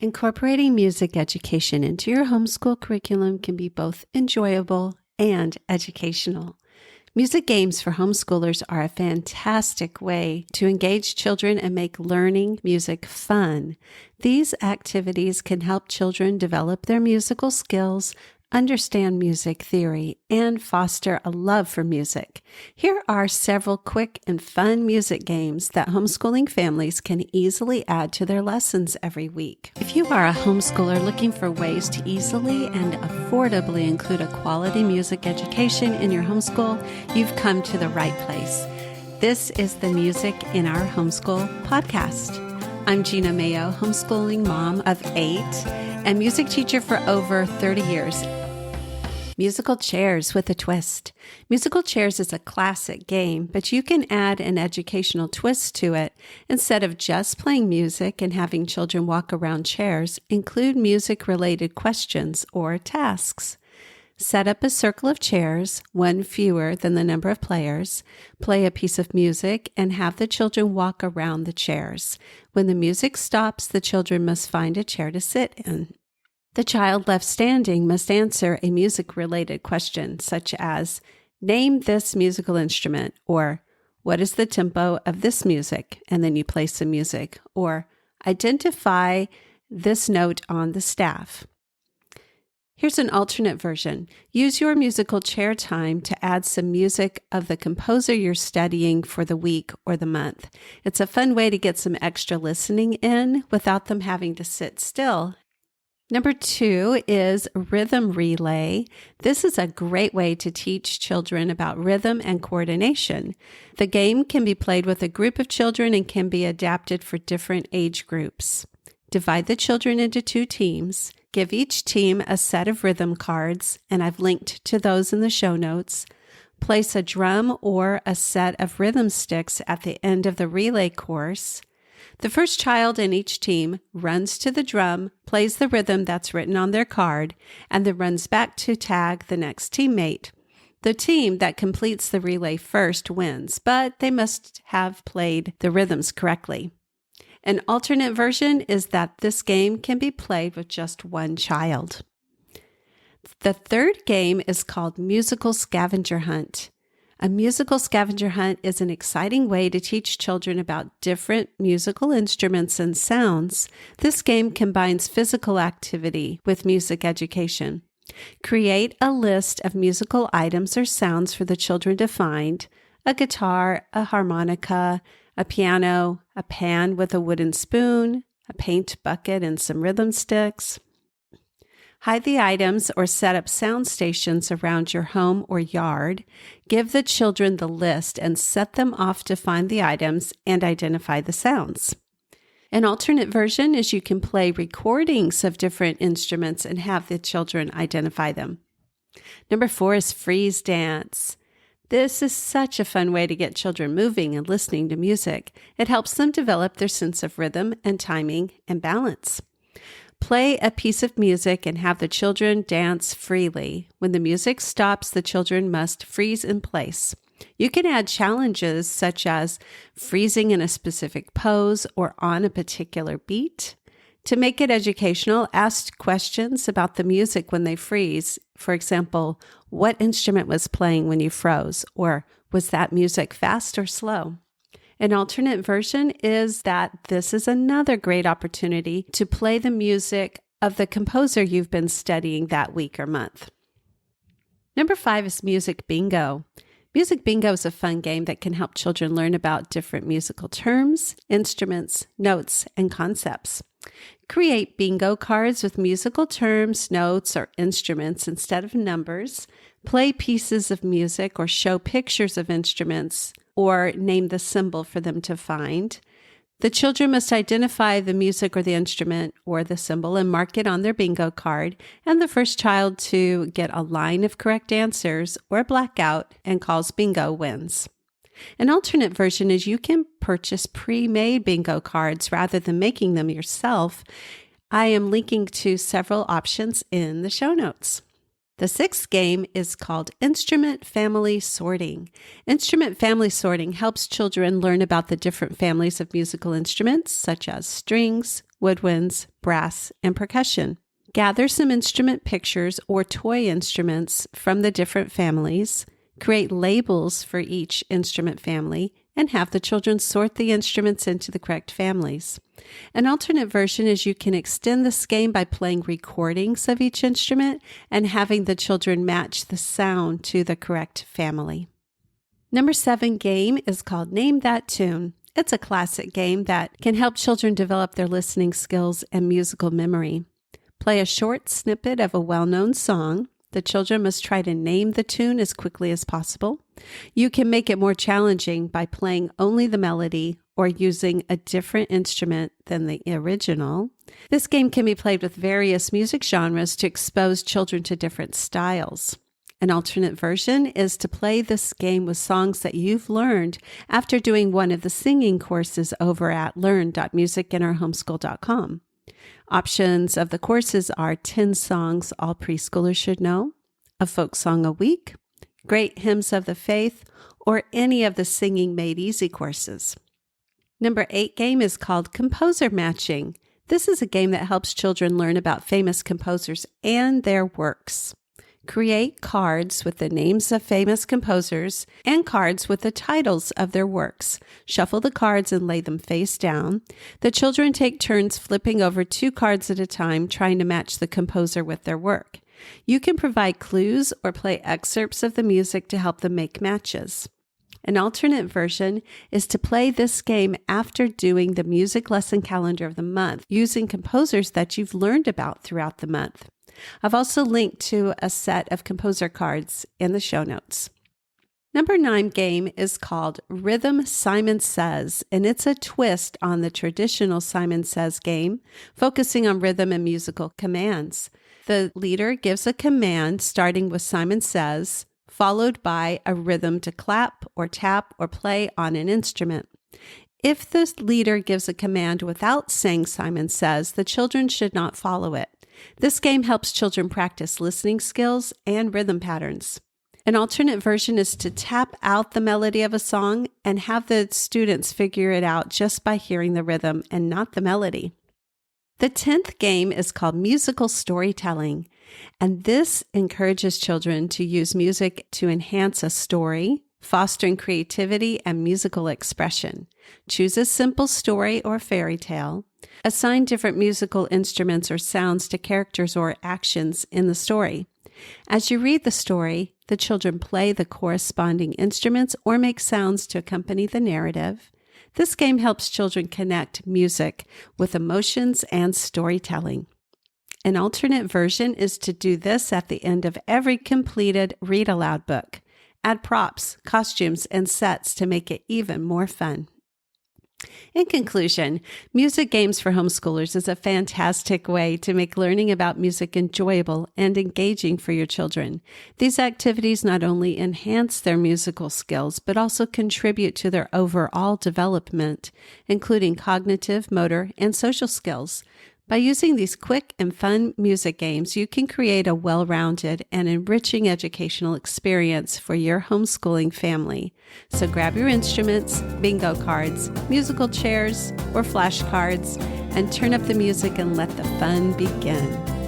Incorporating music education into your homeschool curriculum can be both enjoyable and educational. Music games for homeschoolers are a fantastic way to engage children and make learning music fun. These activities can help children develop their musical skills, understand music theory, and foster a love for music. Here are several quick and fun music games that homeschooling families can easily add to their lessons every week. If you are a homeschooler looking for ways to easily and affordably include a quality music education in your homeschool, you've come to the right place. This is the Music in Our Homeschool podcast. I'm Gena Mayo, homeschooling mom of 8 and music teacher for over 30 years. Musical chairs with a twist. Musical chairs is a classic game, but you can add an educational twist to it. Instead of just playing music and having children walk around chairs, include music-related questions or tasks. Set up a circle of chairs, one fewer than the number of players. Play a piece of music and have the children walk around the chairs. When the music stops, the children must find a chair to sit in. The child left standing must answer a music-related question, such as, name this musical instrument, or what is the tempo of this music? And then you play some music, or identify this note on the staff. Here's an alternate version. Use your musical chair time to add some music of the composer you're studying for the week or the month. It's a fun way to get some extra listening in without them having to sit still. Number 2 is rhythm relay. This is a great way to teach children about rhythm and coordination. The game can be played with a group of children and can be adapted for different age groups. Divide the children into 2 teams. Give each team a set of rhythm cards, and I've linked to those in the show notes. Place a drum or a set of rhythm sticks at the end of the relay course. The first child in each team runs to the drum, plays the rhythm that's written on their card, and then runs back to tag the next teammate. The team that completes the relay first wins, but they must have played the rhythms correctly. An alternate version is that this game can be played with just one child. The third game is called Musical Scavenger Hunt. A musical scavenger hunt is an exciting way to teach children about different musical instruments and sounds. This game combines physical activity with music education. Create a list of musical items or sounds for the children to find: a guitar, a harmonica, a piano, a pan with a wooden spoon, a paint bucket and some rhythm sticks. Hide the items or set up sound stations around your home or yard. Give the children the list and set them off to find the items and identify the sounds. An alternate version is you can play recordings of different instruments and have the children identify them. Number 4 is freeze dance. This is such a fun way to get children moving and listening to music. It helps them develop their sense of rhythm and timing and balance. Play a piece of music and have the children dance freely. When the music stops, the children must freeze in place. You can add challenges such as freezing in a specific pose or on a particular beat. To make it educational, ask questions about the music when they freeze. For example, what instrument was playing when you froze? Or was that music fast or slow? An alternate version is that this is another great opportunity to play the music of the composer you've been studying that week or month. Number 5 is music bingo. Music bingo is a fun game that can help children learn about different musical terms, instruments, notes, and concepts. Create bingo cards with musical terms, notes, or instruments instead of numbers. Play pieces of music or show pictures of instruments or name the symbol for them to find. The children must identify the music or the instrument or the symbol and mark it on their bingo card, and the first child to get a line of correct answers or blackout and calls bingo wins. An alternate version is you can purchase pre-made bingo cards rather than making them yourself. I am linking to several options in the show notes. The sixth game is called Instrument Family Sorting. Instrument family sorting helps children learn about the different families of musical instruments, such as strings, woodwinds, brass, and percussion. Gather some instrument pictures or toy instruments from the different families, create labels for each instrument family, and have the children sort the instruments into the correct families. An alternate version is you can extend this game by playing recordings of each instrument and having the children match the sound to the correct family. Number 7 game is called Name That Tune. It's a classic game that can help children develop their listening skills and musical memory. Play a short snippet of a well-known song. The children must try to name the tune as quickly as possible. You can make it more challenging by playing only the melody or using a different instrument than the original. This game can be played with various music genres to expose children to different styles. An alternate version is to play this game with songs that you've learned after doing one of the singing courses over at learn.musicinourhomeschool.com. Options of the courses are 10 songs all preschoolers should know, a folk song a week, great hymns of the faith, or any of the Singing Made Easy courses. Number 8 game is called Composer Matching. This is a game that helps children learn about famous composers and their works. Create cards with the names of famous composers and cards with the titles of their works. Shuffle the cards and lay them face down. The children take turns flipping over 2 cards at a time, trying to match the composer with their work. You can provide clues or play excerpts of the music to help them make matches. An alternate version is to play this game after doing the music lesson calendar of the month, using composers that you've learned about throughout the month. I've also linked to a set of composer cards in the show notes. Number 9 game is called Rhythm Simon Says, and it's a twist on the traditional Simon Says game, focusing on rhythm and musical commands. The leader gives a command starting with Simon Says, followed by a rhythm to clap or tap or play on an instrument. If the leader gives a command without saying Simon Says, the children should not follow it. This game helps children practice listening skills and rhythm patterns. An alternate version is to tap out the melody of a song and have the students figure it out just by hearing the rhythm and not the melody. The 10th game is called Musical Storytelling, and this encourages children to use music to enhance a story, fostering creativity and musical expression. Choose a simple story or fairy tale. Assign different musical instruments or sounds to characters or actions in the story. As you read the story, the children play the corresponding instruments or make sounds to accompany the narrative. This game helps children connect music with emotions and storytelling. An alternate version is to do this at the end of every completed read-aloud book. Add props, costumes, and sets to make it even more fun. In conclusion, music games for homeschoolers is a fantastic way to make learning about music enjoyable and engaging for your children. These activities not only enhance their musical skills, but also contribute to their overall development, including cognitive, motor, and social skills. By using these quick and fun music games, you can create a well-rounded and enriching educational experience for your homeschooling family. So grab your instruments, bingo cards, musical chairs, or flashcards, and turn up the music and let the fun begin.